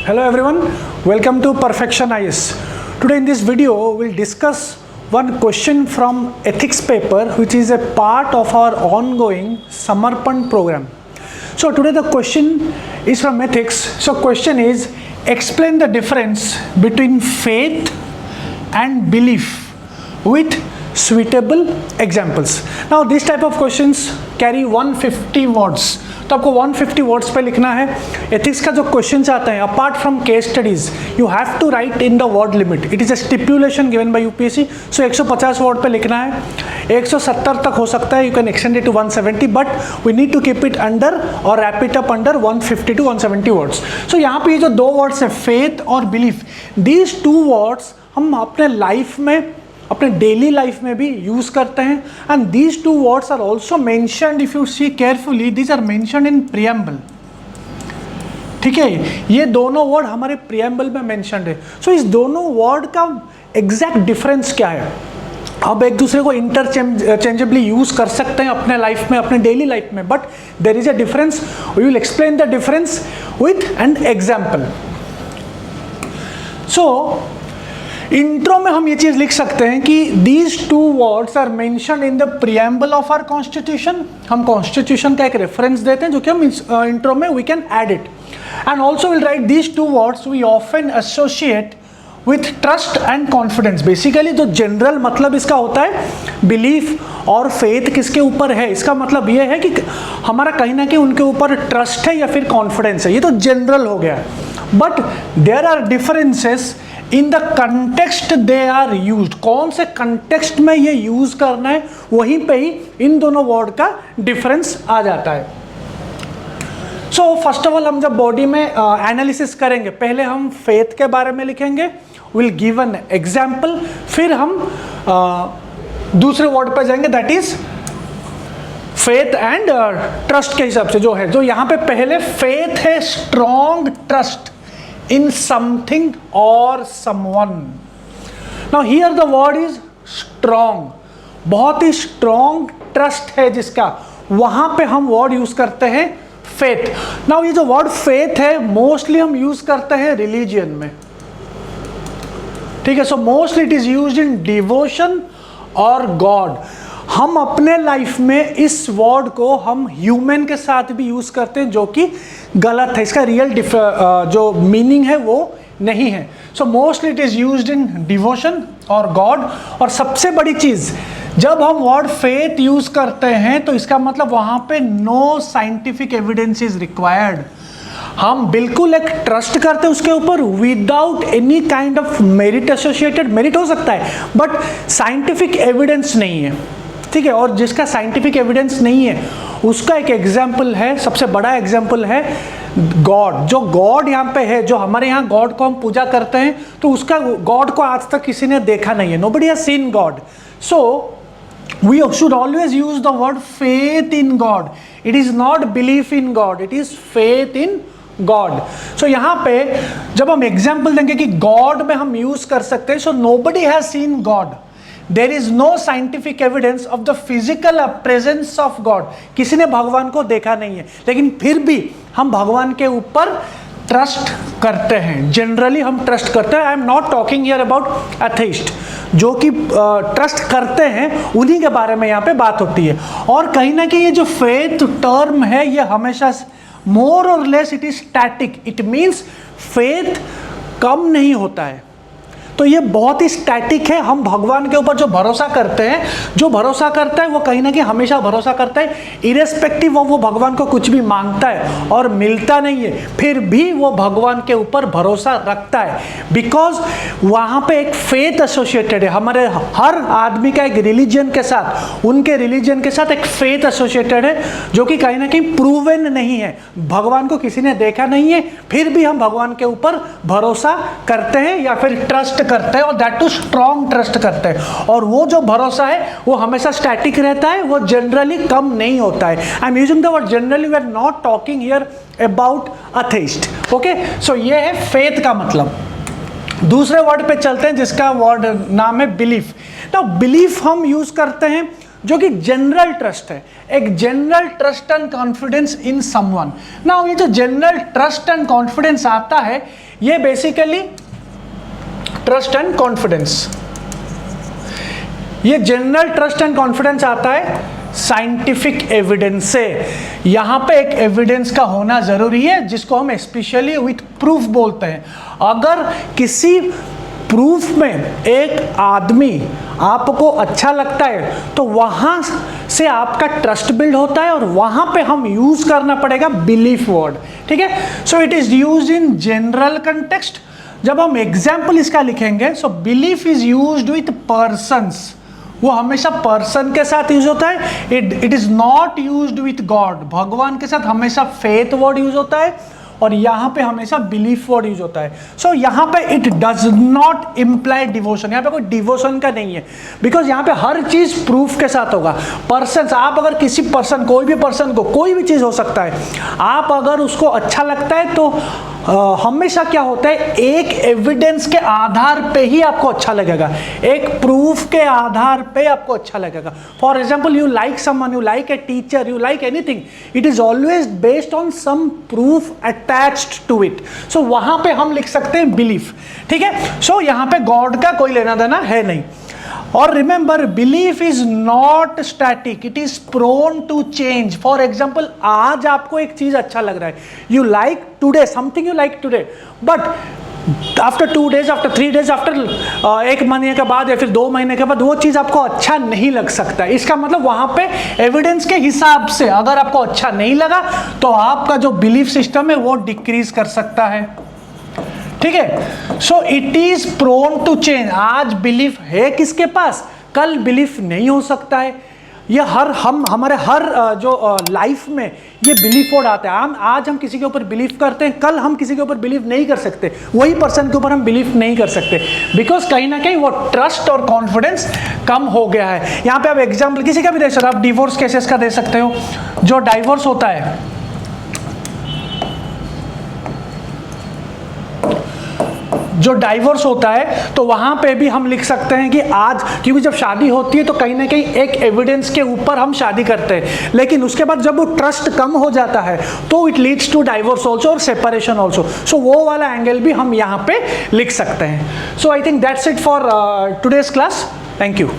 Hello everyone, welcome to Perfection IS. Today in this video we'll discuss one question from ethics paper which is a part of our ongoing Samarpan program. So today the question is from ethics. So question is, explain the difference between faith and belief with suitable examples. Now this type of questions carry 150 words. तो आपको 150 words पे लिखना है. Ethics का जो question आते हैं apart from case studies you have to write in the word limit. It is a stipulation given by UPSC. So 150 word पे लिखना है. 170 तक हो सकता है, you can extend it to 170, but we need to keep it under और wrap it up under 150 to 170 words. So यहाँ पे ये जो दो वर्ड्स है फेथ और बिलीफ, दीज टू वर्ड्स हम अपने लाइफ में, अपने डेली लाइफ में भी यूज करते हैं. And these two words are also mentioned, if you see carefully, these are mentioned in preamble. ठीक है, ये दोनों वर्ड हमारे प्रियम्बल में मेंशन्ड है. सो इस दोनों वर्ड का एग्जैक्ट डिफरेंस क्या है? अब एक दूसरे को इंटरचेंजेबली यूज कर सकते हैं अपने लाइफ में, अपने डेली लाइफ में, but there is a difference. We will explain the difference with an example. So intro में हम ये चीज लिख सकते हैं कि these two words are mentioned in the preamble of our constitution. हम कॉन्स्टिट्यूशन का एक रेफरेंस देते हैं जो कि हम इंट्रो में we can add it. And also will write these two words we often associate with trust and confidence. Basically जो जनरल मतलब इसका होता है, बिलीफ और फेथ किसके ऊपर है, इसका मतलब ये है कि हमारा कहीं ना कहीं उनके ऊपर ट्रस्ट है या फिर कॉन्फिडेंस है. ये तो जनरल हो गया. But there are differences in the context they are use. कौन से कंटेक्स्ट में ये यूज करना है, वहीं पे ही इन दोनों वर्ड का डिफरेंस आ जाता है. सो फर्स्ट ऑफ ऑल हम जब बॉडी में एनालिसिस करेंगे, पहले हम फेथ के बारे में लिखेंगे, विल गिव एन एग्जाम्पल, फिर हम दूसरे वर्ड पे जाएंगे, that is faith and trust के हिसाब से जो है. जो यहाँ पे पहले फेथ है, strong trust in something or someone. Now here the word is strong. बहुत ही strong trust है जिसका, वहां पे हम वर्ड यूज करते हैं faith. Now ये जो वर्ड faith है मोस्टली हम यूज करते हैं रिलीजियन में. ठीक है, so mostly it is used in devotion और गॉड. हम अपने लाइफ में इस वर्ड को हम ह्यूमन के साथ भी यूज करते हैं, जो कि गलत है. इसका रियल जो मीनिंग है वो नहीं है. So mostly it is used in devotion और गॉड. और सबसे बड़ी चीज, जब हम वर्ड फेथ यूज करते हैं तो इसका मतलब वहां पे no scientific evidence is required. हम बिल्कुल एक ट्रस्ट करते हैं उसके ऊपर without any kind of merit associated. Merit हो सकता है बट साइंटिफिक एविडेंस नहीं है. ठीक है, और जिसका साइंटिफिक एविडेंस नहीं है उसका एक एग्जाम्पल है, सबसे बड़ा एग्जाम्पल है गॉड. जो गॉड यहाँ पे है, जो हमारे यहाँ गॉड को हम पूजा करते हैं, तो उसका गॉड को आज तक किसी ने देखा नहीं है. Nobody has seen God. So we should always use the word faith in God. It is not belief in God, it is faith in God. So यहाँ पे जब हम एग्जाम्पल देंगे कि गॉड में हम यूज कर सकते हैं, so nobody has seen God. There is no scientific evidence of the physical presence of God. किसी ने भगवान को देखा नहीं है, लेकिन फिर भी हम भगवान के ऊपर ट्रस्ट करते हैं. जनरली हम ट्रस्ट करते हैं. I am not talking here about atheist, जो कि ट्रस्ट करते हैं, उन्हीं के बारे में यहाँ पे बात होती है. और कहीं ना कहीं ये जो फेथ टर्म है ये हमेशा मोर और less it is static. It means faith कम नहीं होता है. तो ये बहुत ही स्टैटिक है. हम भगवान के ऊपर जो भरोसा करते हैं, जो भरोसा करता है वो कहीं ना कहीं हमेशा भरोसा करता है, इरेस्पेक्टिव ऑफ वो भगवान को कुछ भी मांगता है और मिलता नहीं है, फिर भी वो भगवान के ऊपर भरोसा रखता है. बिकॉज वहाँ पे एक फेथ एसोसिएटेड है. हमारे हर आदमी का एक रिलीजन के साथ, उनके रिलीजन के साथ एक फेथ एसोसिएटेड है, जो कि कहीं ना कहीं प्रूवन नहीं है. भगवान को किसी ने देखा नहीं है, फिर भी हम भगवान के ऊपर भरोसा करते हैं या फिर ट्रस्ट करते हैं, और दैट टू स्ट्रॉन्ग ट्रस्ट करते हैं. और वो जो भरोसा है वो हमेशा स्टैटिक रहता है, वो जनरली कम नहीं होता है. I am using the word generally, we are not talking here about atheist. Okay, so ये है फेथ का मतलब. दूसरे वर्ड पे चलते हैं जिसका वर्ड नाम है बिलीफ. तो बिलीफ हम यूज करते हैं जो कि जनरल ट्रस्ट है, एक general trust and confidence in someone. Now ये जो जनरल ट्रस्ट एंड कॉन्फिडेंस आता है, ये बेसिकली ट्रस्ट एंड कॉन्फिडेंस, ये जनरल ट्रस्ट एंड कॉन्फिडेंस आता है साइंटिफिक एविडेंस से। यहां पे एक एविडेंस का होना जरूरी है, जिसको हम स्पेशली विथ प्रूफ बोलते हैं। अगर किसी प्रूफ में एक आदमी आपको अच्छा लगता है तो वहां से आपका ट्रस्ट बिल्ड होता है, और वहां पे हम यूज करना पड़ेगा बिलीफ वर्ड, ठीक है। So it is used in general context. जब हम एग्जाम्पल इसका लिखेंगे, so belief is used with persons, वो हमेशा पर्सन के साथ यूज होता है। It is not used with God, भगवान के साथ हमेशा फेथ वर्ड यूज होता है, और यहां पे हमेशा बिलीफ वर्ड यूज होता है। सो यहां पे it does not imply devotion, यहां पे कोई डिवोशन का नहीं है, बिकॉज यहां पे हर चीज प्रूफ के साथ होगा। पर्सन, आप अगर किसी पर्सन, कोई भी पर्सन को, कोई भी चीज हो सकता है, आप अगर उसको अच्छा लगता है तो हमेशा क्या होता है, एक एविडेंस के आधार पे ही आपको अच्छा लगेगा, एक प्रूफ के आधार पे आपको अच्छा लगेगा। For example, you like someone, you like a teacher, you like anything, it is always based on some proof attached to it. So वहां पे हम लिख सकते हैं बिलीफ, ठीक है। सो यहां पे गॉड का कोई लेना देना है नहीं। और remember, belief is not static, it is prone to change. For example, आज आपको एक चीज अच्छा लग रहा है, you like today something, you like today, but after 2 days, after 3 days, after 1 महीने के बाद या फिर 2 महीने के बाद वो चीज आपको अच्छा नहीं लग सकता है। इसका मतलब वहां पे एविडेंस के हिसाब से अगर आपको अच्छा नहीं लगा तो आपका जो बिलीफ सिस्टम है वो डिक्रीज कर सकता है, ठीक है। So it is prone to change. आज बिलीफ है किसके पास, कल बिलीफ नहीं हो सकता है। ये हमारे हर जो लाइफ में ये बिलीफ वर्ड आता है। आज हम किसी के ऊपर बिलीव करते हैं, कल हम किसी के ऊपर बिलीव नहीं कर सकते, वही पर्सन के ऊपर हम बिलीव नहीं कर सकते, बिकॉज कहीं ना कहीं वो ट्रस्ट और कॉन्फिडेंस कम हो गया है। यहाँ पे आप एग्जाम्पल किसी का भी दे सकते हो, आप डिवोर्स केसेस का दे सकते हो। जो डाइवोर्स होता है, जो डाइवोर्स होता है, तो वहां पे भी हम लिख सकते हैं कि आज, क्योंकि जब शादी होती है तो कहीं ना कहीं एक एविडेंस के ऊपर हम शादी करते हैं, लेकिन उसके बाद जब वो ट्रस्ट कम हो जाता है तो it leads to divorce also और सेपरेशन ऑल्सो। सो वो वाला एंगल भी हम यहाँ पे लिख सकते हैं। So I think that's it for today's class. Thank you.